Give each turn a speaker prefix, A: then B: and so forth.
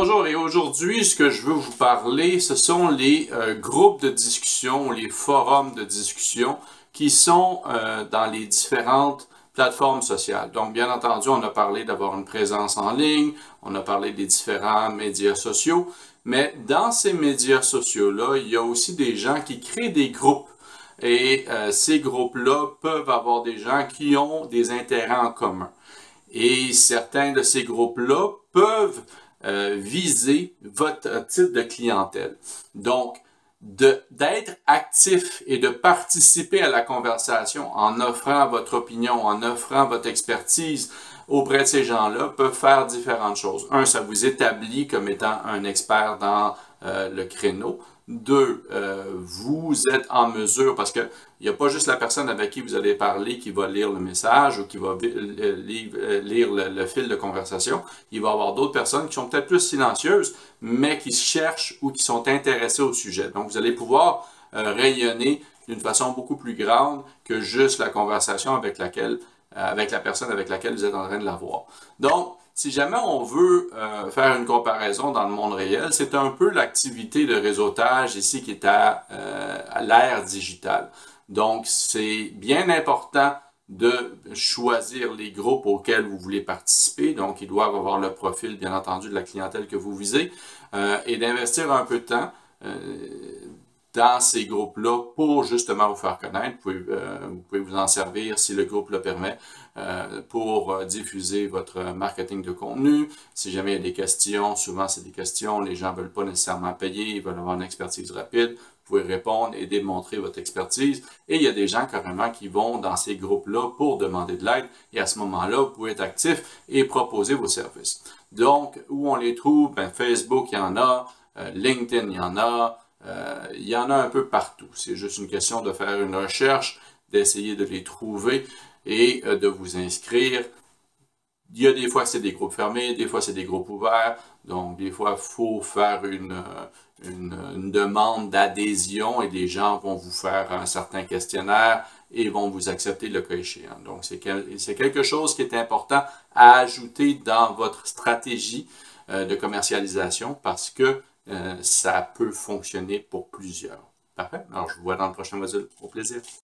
A: Bonjour, et aujourd'hui, ce que je veux vous parler, ce sont les groupes de discussion, les forums de discussion qui sont dans les différentes plateformes sociales. Donc, bien entendu, on a parlé d'avoir une présence en ligne, on a parlé des différents médias sociaux, mais dans ces médias sociaux-là, il y a aussi des gens qui créent des groupes. Et ces groupes-là peuvent avoir des gens qui ont des intérêts en commun. Et certains de ces groupes-là peuvent viser votre type de clientèle. Donc, d'être actif et de participer à la conversation en offrant votre opinion, en offrant votre expertise auprès de ces gens-là, peuvent faire différentes choses. Un, ça vous établit comme étant un expert dans le créneau. Deux, vous êtes en mesure, parce qu'il n'y a pas juste la personne avec qui vous allez parler qui va lire le message ou qui va lire le fil de conversation. Il va y avoir d'autres personnes qui sont peut-être plus silencieuses, mais qui cherchent ou qui sont intéressées au sujet. Donc, vous allez pouvoir rayonner d'une façon beaucoup plus grande que juste la conversation avec la personne avec laquelle vous êtes en train de l'avoir. Donc, si jamais on veut faire une comparaison dans le monde réel, c'est un peu l'activité de réseautage ici qui est à l'ère digitale. Donc, c'est bien important de choisir les groupes auxquels vous voulez participer. Donc, ils doivent avoir le profil, bien entendu, de la clientèle que vous visez et d'investir un peu de temps dans ces groupes-là pour justement vous faire connaître. Vous pouvez vous en servir si le groupe le permet pour diffuser votre marketing de contenu. Si jamais il y a des questions, souvent c'est des questions, les gens ne veulent pas nécessairement payer, ils veulent avoir une expertise rapide. Vous pouvez répondre et démontrer votre expertise. Et il y a des gens carrément qui vont dans ces groupes-là pour demander de l'aide. Et à ce moment-là, vous pouvez être actif et proposer vos services. Donc, où on les trouve? Ben, Facebook, il y en a. LinkedIn, il y en a. Il y en a un peu partout. C'est juste une question de faire une recherche, d'essayer de les trouver et de vous inscrire. Il y a des fois c'est des groupes fermés, des fois c'est des groupes ouverts. Donc, des fois, il faut faire une demande d'adhésion et des gens vont vous faire un certain questionnaire et vont vous accepter le cas échéant. Donc, c'est quelque chose qui est important à ajouter dans votre stratégie de commercialisation parce que ça peut fonctionner pour plusieurs. Parfait. Alors, je vous vois dans le prochain module. Au plaisir.